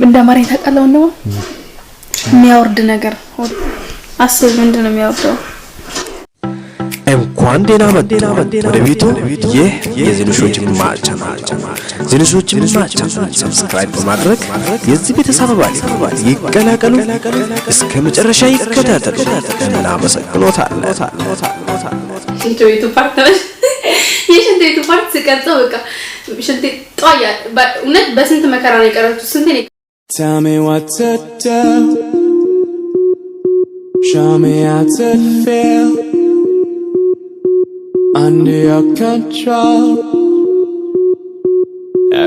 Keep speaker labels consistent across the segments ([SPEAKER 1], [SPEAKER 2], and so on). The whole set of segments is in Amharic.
[SPEAKER 1] እንደማሪ ተቀለው ነው የሚያወርድ ነገር አስብ ምንድነው የሚያወርደው
[SPEAKER 2] እንኳን ደህና መጡ ወደ ቤቱ ይህ የዝንሾች ማጫናል ዝንሾች ማጫናል ሰብስክራይብ በማድረግ የዚህ ቤተሰብ አባል ይቀላቀሉ እስከ መጨረሻ ይከታተሉ እናመሰግኖታለን
[SPEAKER 1] ሽንት ቤቱ ፓርት የሽንት ቤቱ ፓርት ስቀርጸው በቃ ሽንት ጧያ እውነት በስንት መከራ ነው የቀረችው ስንት ነው
[SPEAKER 3] Tell me what to do. Show me how to feel. Under your control.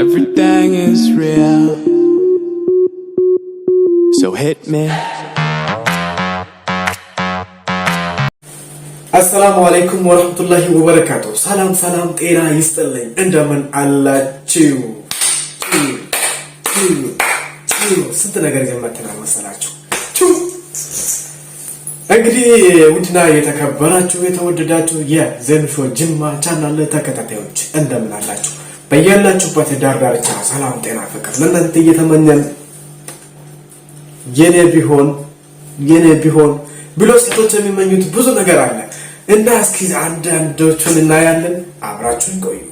[SPEAKER 3] Everything is real. So hit me.
[SPEAKER 4] Assalamu alaikum wa rahmatullahi wa barakatuh. Salam ጤና ይስጥልኝ እንደምን አላችሁ ስንት ነገር ጀመተናል መሰላችሁ እንግዲህ ውድና የተከበራችሁ የተወደዳችሁ የዘንሾ ጅማ ቻናል ተከታታዮች እንደምን አላችሁ በእያላችሁበት ዳር ዳርቻ ሰላም ጤና ፍቅር ለእናንተ እየተመኘን የኔ ቢሆን ብሎ ሴቶች የሚመኙት ብዙ ነገር አለ እና እስኪ አንዳንዶቹን እናያለን አብራችሁን ቆዩ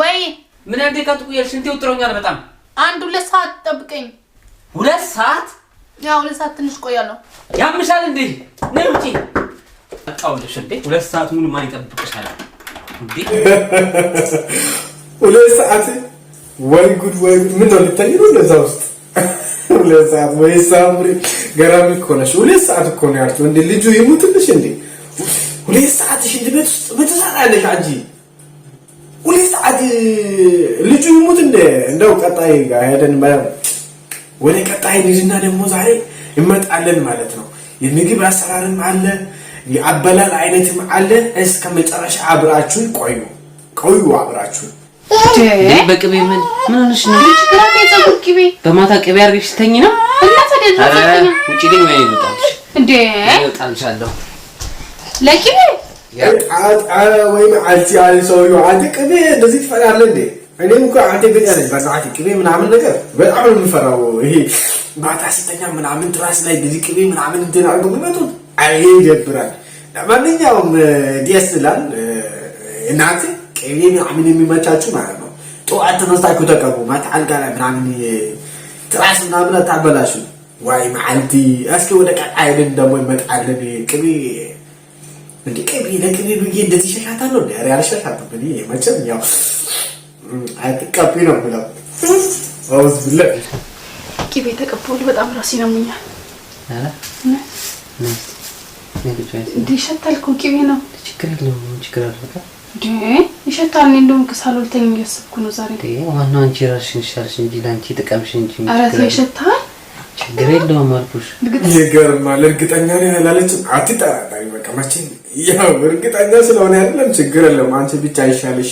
[SPEAKER 5] ወይ
[SPEAKER 6] ምን ያደቃጥቁ የልሽንቴ ውጥሮኛል በጣም
[SPEAKER 5] አንድ 2 ሰዓት ጠብቀኝ
[SPEAKER 6] 2 ሰዓት
[SPEAKER 5] ያው 2 ሰዓት ትንሽ ቆያለሁ
[SPEAKER 6] ያምሻል እንዴ ነውጪ አጣውልሽ እንዴ 2 ሰዓት ሙሉ ማን ይጠብቅሻል እንዴ
[SPEAKER 4] 2 ሰዓት ወይ ጉድ ምን ነው ልትጠይቁ ለዛ ውስጥ 2 ሰዓት ወይ ሳምሪ ገራሚ ኮነሽ 2 ሰዓት እኮ ነው ያልኩት እንዴ ልጁ ይሙትልሽ እንዴ 2 ሰዓት ሽንት ቤት ውስጥ በተሳራለሽ አንጂ 2 ሰዓት ልጁ ይሙት እንደው ቀጣይ ጋር ሄደን ወደ ቀጣይ ልጅና ደግሞ ዛሬ እንመጣለን ማለት ነው የምግብ አሰራርም አለ የአበላል አይነትም አለ እስከ መጨረሻ አብራችሁ ቆዩ አብራችሁ
[SPEAKER 6] በቅቤ ምን ሆነሽ ነው
[SPEAKER 5] ችግራኔ ተቆቅቤ
[SPEAKER 6] በማታ ቅቤ አርግሽ ተኝ ነው
[SPEAKER 5] እና ተደረሰኝ
[SPEAKER 6] ውጪ ልኝ ወይ ይወጣልሽ
[SPEAKER 5] እንዴ
[SPEAKER 6] ይወጣልሻለሁ
[SPEAKER 5] ለቅቤ
[SPEAKER 4] ወይ ማልቲ አለ ሰውዬው አንተ ቅቤ እንደዚህ ትፈራለህ እንዴ እኔም እኮ አንተ በቃለኝ በቃ ቅቤ ምናምን ነገር በጣም ነው የምፈራው ይሄ ማታ ሲተኛ ምናምን ትራስ ላይ እንደዚህ ቅቤ ምናምን እንደናርገው ምንቱ አይሄ ይጀብራል ለማንኛውም ዲስላል እናንተ ቅቤ ምናምን የሚመቻችሁ ማለት ነው ጠዋት ተነስታችሁ ተቀቡ ማታ አልጋ ላይ ምናምን ትራስ ምናምን ታበላሹ ወይ ማልቲ እስኪ ወደ ቀጣይ ደግሞ ይመጣልን ቅቤ እንዴ ቅቤ ለቅቤ ብዬ እንደዚህ ሸሻታለሁ እንዴ ያለ ሸሻታለሁ በኔ መቼም ያው አትቀቢ ነው ብለው አውዝ ብለ
[SPEAKER 1] ቅቤ ተቀበሉ በጣም ራሴ ነው ሙኛል
[SPEAKER 6] አረ
[SPEAKER 1] እንዴ ይሸታል እኮ ቅቤ ነው
[SPEAKER 6] ችግር የለውም ችግር አለካ
[SPEAKER 1] እንዴ ይሸታል እንደውም ከሳሎልተኝ እያሰብኩ ነው ዛሬ
[SPEAKER 6] እንዴ ዋናው አንቺ ራስሽን ሻልሽ እንጂ ላንቺ ተቀምሽ እንጂ
[SPEAKER 1] አረ ይሸታል
[SPEAKER 6] ችግር የለውም አልኩሽ
[SPEAKER 4] ይገርማል እርግጠኛ ነኝ ያላለች አትጠራጣሪ በቃ መቼ ያው እርግጠኛ ስለሆነ አይደለም ችግር የለም አንቺ ብቻ ይሻልሽ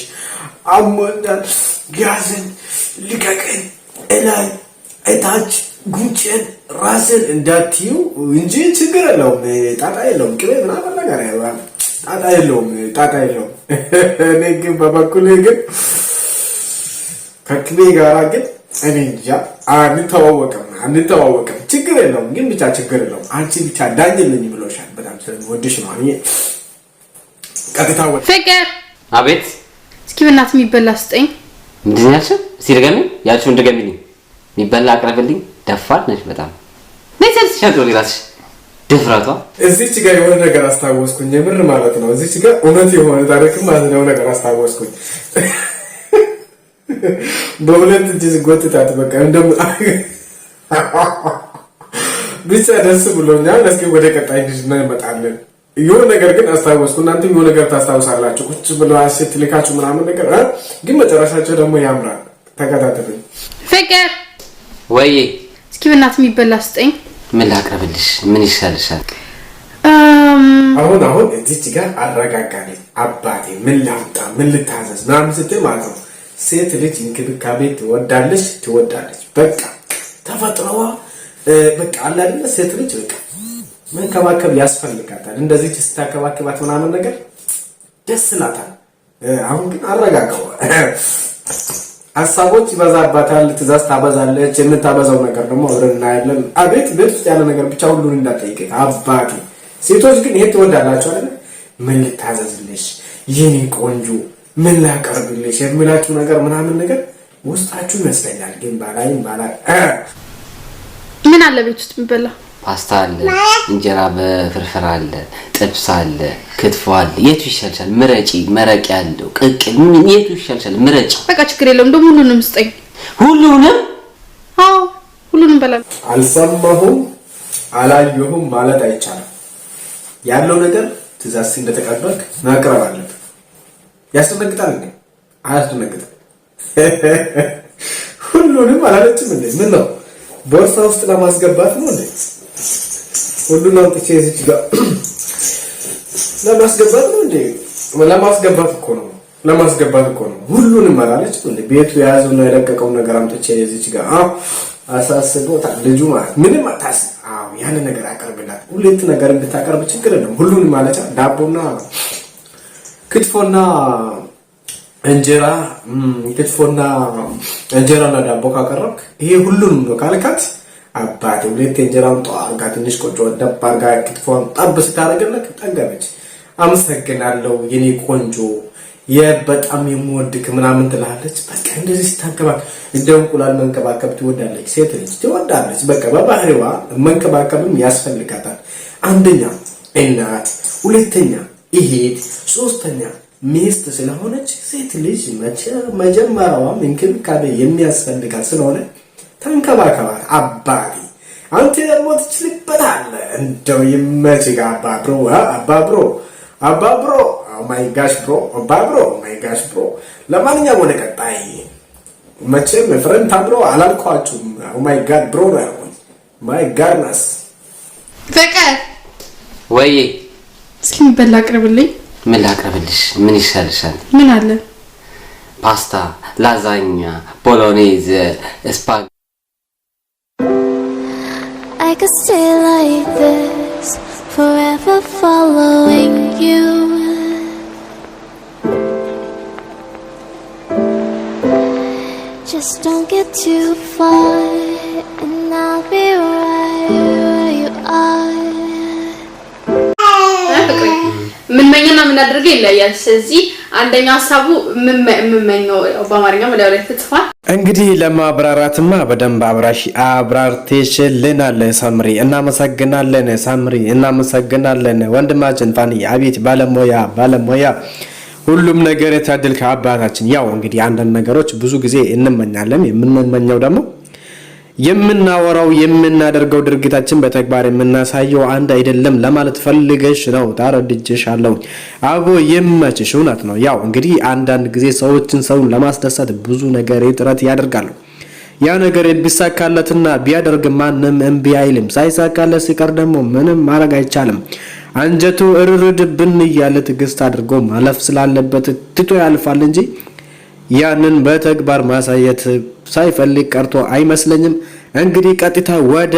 [SPEAKER 4] አሞኛል ጋዝን ልቀቀኝ እላይ እታች ጉንጭን ራስን እንዳትዩ እንጂ ችግር የለውም ጣጣ የለውም ቅቤ ምናምን ነገር ያው ጣጣ የለውም እኔ ግን በበኩሌ ግን ከቅቤ ጋራ ግን እኔ እንጃ አንተዋወቅም ችግር የለውም ግን ብቻ ችግር የለውም አንቺ ብቻ ዳኝልኝ ብሎሻል በጣም ስለምወድሽ ነው እኔ ቀጥታ ወጥ
[SPEAKER 5] ፍቅር
[SPEAKER 6] አቤት
[SPEAKER 1] እስኪ በእናትህ የሚበላ ስጠኝ
[SPEAKER 6] ምንድን ያልሽው ሲደገሚ ያልሽው እንደገሚልኝ የሚበላ አቅርብልኝ ደፋር ነሽ በጣም ነይሰልሽ ሻንጥሮ ራስሽ ድፍረቷ
[SPEAKER 4] እዚች ጋር የሆነ ነገር አስታወስኩኝ የምር ማለት ነው እዚች ጋር እውነት የሆነ ታሪክም ማዝነው ነገር አስታወስኩኝ በሁለት እጅ ጎትታት በቃ እንደም ብቻ ደስ ብሎኛል እስኪ ወደ ቀጣይ ልጅ እንመጣለን የሆነ ነገር ግን አስታወስኩ እናንተም የሆነ ነገር ታስታውሳላችሁ ቁጭ ብለው አሴት ልካችሁ ምናምን ነገር ግን መጨረሻቸው ደግሞ ያምራል ተከታተሉኝ
[SPEAKER 5] ፍቅር
[SPEAKER 6] ወይ
[SPEAKER 1] እስኪ በእናትህ የሚበላ ስጠኝ
[SPEAKER 6] ምን ላቅርብልሽ ምን ይሻልሻል
[SPEAKER 4] አሁን እዚች ጋር አረጋጋኝ አባቴ ምን ላምጣ ምን ልታዘዝ ምናምን ስትል ማለት ነው ሴት ልጅ እንክብካቤ ትወዳለች በቃ ተፈጥሮዋ በቃ አለ አይደል ሴት ልጅ በቃ መንከባከብ ያስፈልጋታል እንደዚህ ስታከባከባት ምናምን ነገር ደስ ይላታል አሁን ግን ሀሳቦች ይበዛባታል፣ ትእዛዝ ታበዛለች። የምታበዛው ነገር ደግሞ አብረን እናያለን። አቤት ቤት ውስጥ ያለ ነገር ብቻ ሁሉን እንዳጠይቀኝ አባቴ። ሴቶች ግን ይሄ ትወዳላችሁ አይደል? ምን ልታዘዝልሽ የኔ ቆንጆ፣ ምን ላቀርብልሽ የሚላችሁ ነገር ምናምን ነገር ውስጣችሁ ይመስለኛል። ግን ባላይ
[SPEAKER 1] ምን አለ ቤት ውስጥ የሚበላ?
[SPEAKER 6] ፓስታ አለ፣ እንጀራ በፍርፍር አለ፣ ጥብስ አለ፣ ክትፎ አለ። የቱ ይሻልሻል? ምረጪ። መረቅ ያለው ቅቅል ምን የቱ ይሻልሻል? ምረጪ።
[SPEAKER 1] በቃ ችግር የለውም። እንደውም ሁሉንም ስጠኝ።
[SPEAKER 6] ሁሉንም?
[SPEAKER 1] አዎ ሁሉንም በላል።
[SPEAKER 4] አልሰማሁም አላየሁም ማለት አይቻልም። ያለው ነገር ትእዛዝ እንደተቀበልክ ማቅረብ አለብህ። ያስደነግጣል እንዴ? አያስደነግጥም። ሁሉንም አላለችም እንዴ? ምን ነው ቦርሳ ውስጥ ለማስገባት ነው እንዴ? ሁሉን አውጥቼ እዚህ ጋር ለማስገባት ነው እንዴ? ለማስገባት እኮ ነው። ሁሉንም አላለችም እንዴ? ቤቱ የያዘው ነው የለቀቀው ነገር አምጥቼ እዚህ ጋር አሳስቦታል ልጁ ማለት ምንም አታስ ያን ነገር አቀርብላት። ሁለት ነገር እንድታቀርብ ችግር የለም። ሁሉንም ማለት ዳቦና ክትፎና እንጀራ እንጀራና ዳቦ ካቀረብክ ይሄ ሁሉንም ነው ካልካት አባቴ ሁለት እንጀራውን ጧርጋ ትንሽ ቆጮ ደብ አርጋ ክትፎን ጠብ ስታረግልክ ጠገበች። አመሰግናለሁ የኔ ቆንጆ የበጣም የምወድክ ምናምን ትላለች። በቃ እንደዚህ ስታንከባከብ እንደ እንቁላል መንከባከብ ትወዳለች። ሴት ልጅ ትወዳለች። በቃ በባህሪዋ መንከባከብም ያስፈልጋታል። አንደኛ እናት፣ ሁለተኛ እህት፣ ሶስተኛ ሚስት ስለሆነች ሴት ልጅ መጀመሪያዋም እንክብካቤ የሚያስፈልጋት ስለሆነ ተንከባከባት። አባቴ አንተ ደግሞ ትችልበታለህ። እንደው ይመችህ አባብሮ ማይ ጋሽ ብሮ ለማንኛውም ወደ ቀጣይ መቼም ፍሬንድ አብሮ አላልኳችሁም። ማይ ጋድ ብሮ ነው ያልኩኝ። ማይ ጋድነስ
[SPEAKER 5] ፍቅር
[SPEAKER 6] ወይ
[SPEAKER 1] እስኪ የሚበላ አቅርብልኝ።
[SPEAKER 6] ምን ላቅርብልሽ? ምን ይሻልሻል?
[SPEAKER 1] ምን አለ?
[SPEAKER 6] ፓስታ፣ ላዛኛ፣ ቦሎኔዝ፣ ስፓግ
[SPEAKER 7] I could stay like this, forever following you. Just don't get too far, and I'll be right where you are.
[SPEAKER 1] ምንመኘና ምን አድርገ ይለያል። ስለዚህ አንደኛው ሐሳቡ ምንመኘው በአማርኛ ወዲያው ላይ ተጽፏል።
[SPEAKER 2] እንግዲህ ለማብራራትማ በደንብ አብራርተሽልናል ሳምሪ። እናመሰግናለን ወንድማችን ፋኒ። አቤት ባለሞያ ሁሉም ነገር የታደልከ አባታችን። ያው እንግዲህ አንዳንድ ነገሮች ብዙ ጊዜ እንመኛለን። የምንመኘው ደግሞ የምናወራው የምናደርገው ድርጊታችን በተግባር የምናሳየው አንድ አይደለም ለማለት ፈልገሽ ነው። ታረድጅሻለሁ። አቦ የማችሽ እውነት ነው። ያው እንግዲህ አንዳንድ ጊዜ ሰውን ለማስደሰት ብዙ ነገር ጥረት ያደርጋሉ። ያ ነገር ቢሳካለትና ቢያደርግ ማንም እምቢ አይልም። ሳይሳካለት ሲቀር ደግሞ ምንም ማድረግ አይቻልም። አንጀቱ እርርድብን እያለ ትዕግስት አድርጎ ማለፍ ስላለበት ትቶ ያልፋል እንጂ ያንን በተግባር ማሳየት ሳይፈልግ ቀርቶ አይመስለኝም። እንግዲህ ቀጥታ ወደ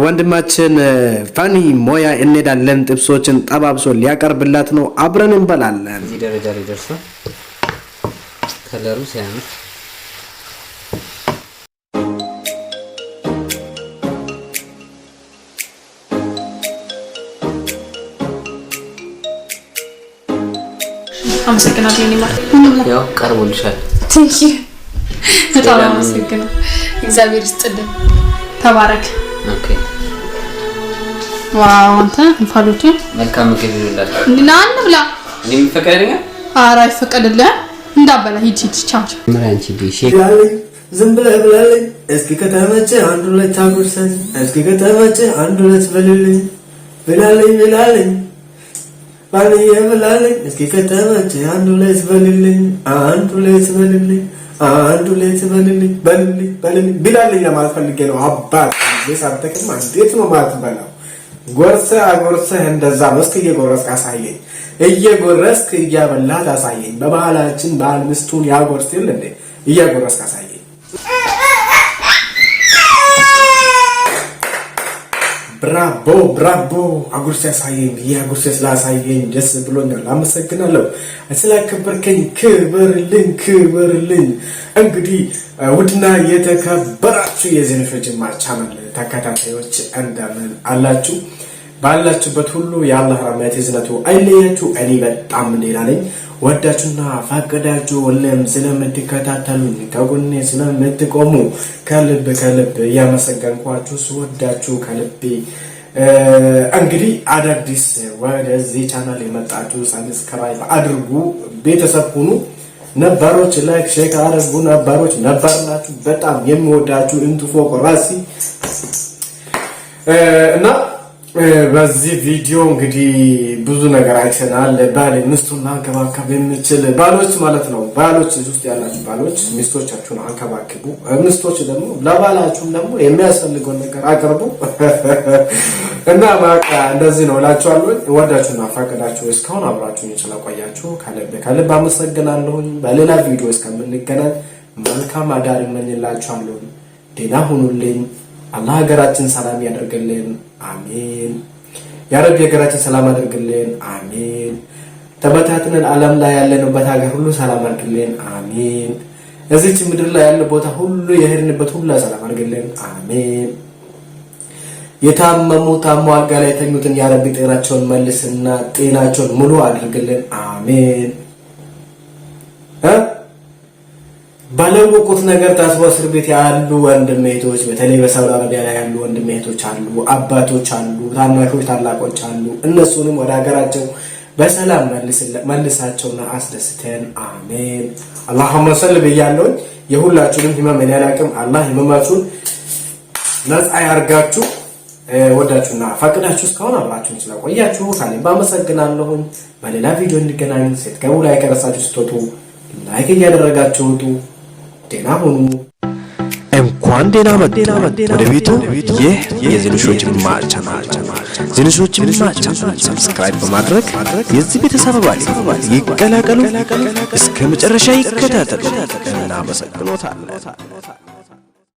[SPEAKER 2] ወንድማችን ፋኒ ሞያ እንሄዳለን። ጥብሶችን ጠባብሶ ሊያቀርብላት ነው። አብረን እንበላለን።
[SPEAKER 6] እዚህ ደረጃ ላይ ደርሷል። ከለሩ ሲያምር
[SPEAKER 1] አመሰግናለሁ። እኔ ማለት
[SPEAKER 6] ያው ቀርቦልሻል።
[SPEAKER 1] ቴንክ ዩ በጣም አመሰግናለሁ። እግዚአብሔር ይስጥልኝ። ተባረክ።
[SPEAKER 6] ኦኬ
[SPEAKER 1] ዋው አንተ እንፋሎቱ
[SPEAKER 6] መልካም ምግብ ይሉላል።
[SPEAKER 1] እና እንብላ።
[SPEAKER 6] እኔ ምፈቀደኛ
[SPEAKER 1] ኧረ አይፈቀድልህ እንዳበላ ሂድ ቻው።
[SPEAKER 6] ምራንቺ ቢሼ
[SPEAKER 4] ዝም ብለህ ብላለኝ። እስኪ ከተመቸ አንዱ ላይ ታጎርሰኝ። እስኪ ከተመቸ አንዱ ላይ ትበልልኝ ብላለኝ ባልየ ብላለኝ። እስኪ ከተመቸ አንዱ ላይ ትበልልኝ በልልኝ ቢላለኝ ለማለት ፈልጌ ነው። አባት ሳብተከማ እንዴት ነው ማለት ባላው ጎርሰህ አጎርሰህ እንደዛ መስክ እየጎረስክ አሳየኝ። እየጎረስክ እያበላህ አሳየኝ። በባህላችን ባህል ምስቱን ያጎርስ ይል እንዴ እያጎረስክ አሳየኝ። ብራቦ አጉርስ ያሳየኝ ያጉርስ ስላሳየኝ ደስ ብሎኛል። አመሰግናለሁ ስላከበርከኝ። ክብርልኝ። እንግዲህ ውድና የተከበራችሁ የዜናሾች ጅማር ቻናል ተከታታዮች እንደምን አላችሁ? ባላችሁበት ሁሉ የአላህ ረህመት እዝነቱ አይለያችሁ። እኔ በጣም ደህና ነኝ። ወዳችሁና ፈቅዳችሁ ሁሌም ስለምትከታተሉኝ ከጎኔ ስለምትቆሙ ከልብ እያመሰገንኳችሁ ስወዳችሁ ከልቤ እንግዲህ አዳዲስ ወደዚህ ቻናል የመጣችሁ ሰብስክራይብ አድርጉ፣ ቤተሰብ ሁኑ። ነባሮች ላይክ ሼር አድርጉ። ነባሮች ናችሁ። በጣም የሚወዳችሁ እንቱፎ ቆራሲ እና በዚህ ቪዲዮ እንግዲህ ብዙ ነገር አይተናል። ባል ሚስቱን አንከባከብ የሚችል ባሎች ማለት ነው። ባሎች ውስጥ ያላችሁ ባሎች ሚስቶቻችሁን አንከባክቡ። ሚስቶች ደግሞ ለባላችሁም ደግሞ የሚያስፈልገውን ነገር አቅርቡ እና በቃ እንደዚህ ነው እላችኋለሁ። ወዳችሁና ፈቅዳችሁ እስካሁን አብራችሁኝ ስለቆያችሁ ከልብ አመሰግናለሁ። በሌላ ቪዲዮ እስከምንገናኝ መልካም አዳር እመኝላችኋለሁ። ደህና ሁኑልኝ። አላህ ሀገራችን ሰላም ያደርግልን። አሜን። ያ ረቢ ሀገራችን ሰላም ያደርግልን። አሜን። ተበታትነን ዓለም ላይ ያለንበት ሀገር ሁሉ ሰላም ያደርግልን። አሜን። እዚች ምድር ላይ ያለ ቦታ ሁሉ የሄድንበት ሁሉ ሰላም ያደርግልን። አሜን። የታመሙ ታሞ አልጋ ላይ የተኙትን ያ ረቢ ጤናቸውን መልስና ጤናቸውን ሙሉ አድርግልን። አሜን። ባለወቁት ነገር ታስበው እስር ቤት ያሉ ወንድም እህቶች፣ በተለይ በሳውዲ አረቢያ ላይ ያሉ ወንድም እህቶች አሉ፣ አባቶች አሉ፣ ታናሾች ታላቆች አሉ። እነሱንም ወደ ሀገራቸው በሰላም መልሳቸውና አስደስተን። አሜን። አላሁመ ሰል ብያለሁ። የሁላችሁንም ህመም ያላቅም አላህ ህመማችሁን ነፃ ያርጋችሁ። ወዳችሁና ፈቅዳችሁ እስካሁን አብራችሁን ስለቆያችሁ ከልብ አመሰግናለሁ። በሌላ ቪዲዮ እንገናኝ። ስትገቡ ላይ ከረሳችሁ ስትወጡ ላይክ እያደረጋችሁ ውጡ። ደህና ሁኑ።
[SPEAKER 2] እንኳን ደህና መጡ ወደ ቤቱ። ይህ የዜናሾች ጅማር ቻናል ዜናሾች ጅማር ቻናል ሰብስክራይብ በማድረግ የዚህ ቤተሰብ አባል ይቀላቀሉ። እስከ መጨረሻ ይከታተሉ። እናመሰግኖታለን።